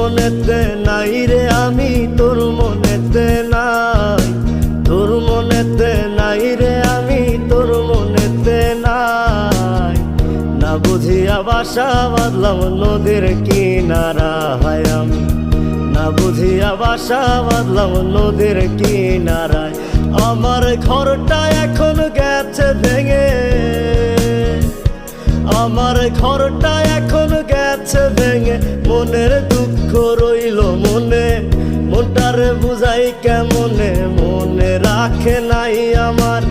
মনেতে নাই রে আমি, তোর মনেতে নাই, তোর মনেতে নাই রে আমি, তোর মনেতে নাই। না বুঝিয়া বাসা বাঁধলাম নদীর কিনারায় আমি, না বুঝিয়া বাসা বাঁধলাম নদীর কিনারায়। আমার ঘরটা এখন গেছে ভেঙে, আমার ঘরটা এখন গেছে ভেঙে, মনের দুঃখ রইল মনে, মনটারে বুঝাই কেমনে, মনে রাখে নাই আমার,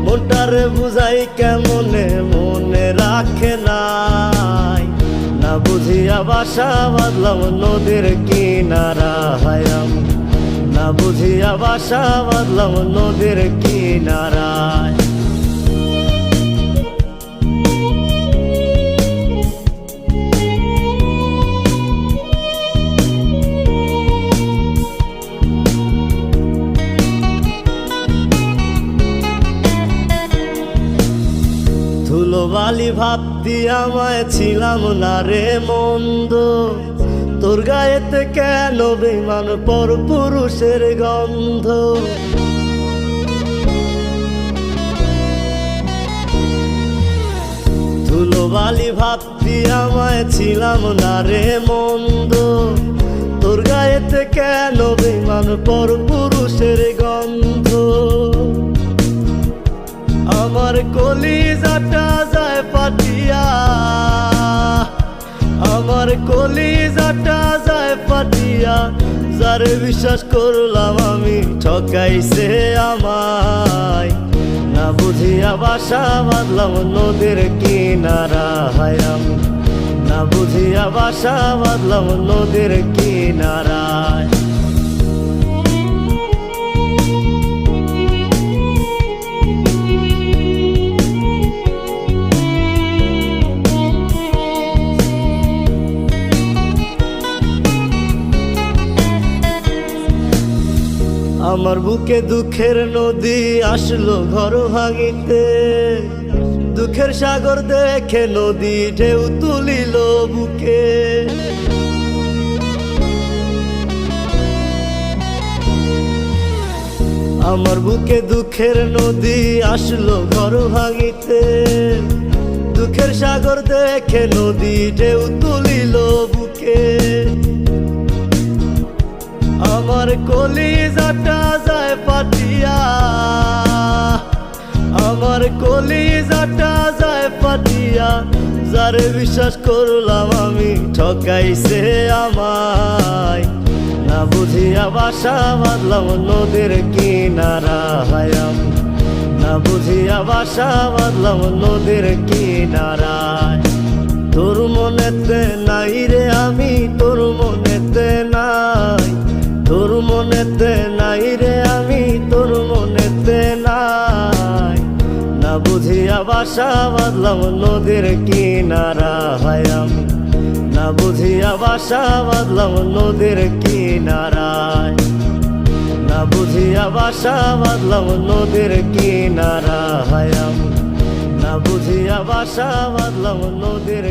মনটারে বুঝাই কেমনে, মনে রাখে নাই। না বুঝিয়া বাসা বাঁধলাম নদীর কিনারায় আমি, না বুঝিয়া বাসা বাঁধলাম নদীর কিনারায়। ধুলোবালি ভাবতি আমায় ছিলাম না রে মন্দ, তোর গায়েতে কেন বেমান পর পুরুষের গন্ধ। ধুলোবালি ভাবতি আমায় ছিলাম না রে মন্দ, তোর গায়েতে কেন বেমান পর পুরুষের গন্ধ। আমার কলিজাটা যায় ফাটিয়া, আমার কলিজাটা যায় ফাটিয়া, যারে বিশ্বাস করলাম আমি ঠকাইছে আমায়। না বুঝিয়া বাসা বাঁধলাম নদীর কিনারায় আমি, না বুঝিয়া বাসা বাঁধলাম নদীর কিনারায়। আমার বুকে দুঃখের নদী আসলো ঘর ভাঙিতে, দুঃখের সাগর দেখে নদী ঢেউ তুলিল বুকে। আমার বুকে দুঃখের নদী আসলো ঘর ভাঙিতে, দুঃখের সাগর দেখে নদী ঢেউ তুলিল বুকে। আমার কলিজাটা যায় ফাটিয়া, আমার কলিজাটা যায় ফাটিয়া, যারে বিশ্বাস করলাম আমি ঠকাইছে আমায়। না বুঝিয়া বাসা বাঁধলাম নদীর কিনারায় আমি, না বুঝিয়া বাসা বাঁধলাম নদীর কিনারায়। তোর মনেতে নাই রে আমি, তোর মনেতে নাই, তোর মনেতে নাই রে আমি, তোর মনেতে নাই। না বুঝিয়া বাসা বাঁধলাম নদীর কিনারায় আমি, না বুঝিয়া বাসা বাঁধলাম নদীর কিনারায়, না বুঝিয়া বাসা বাঁধলাম নদীর কিনারায় আমি, না বুঝিয়া বাসা বাঁধলাম নদীর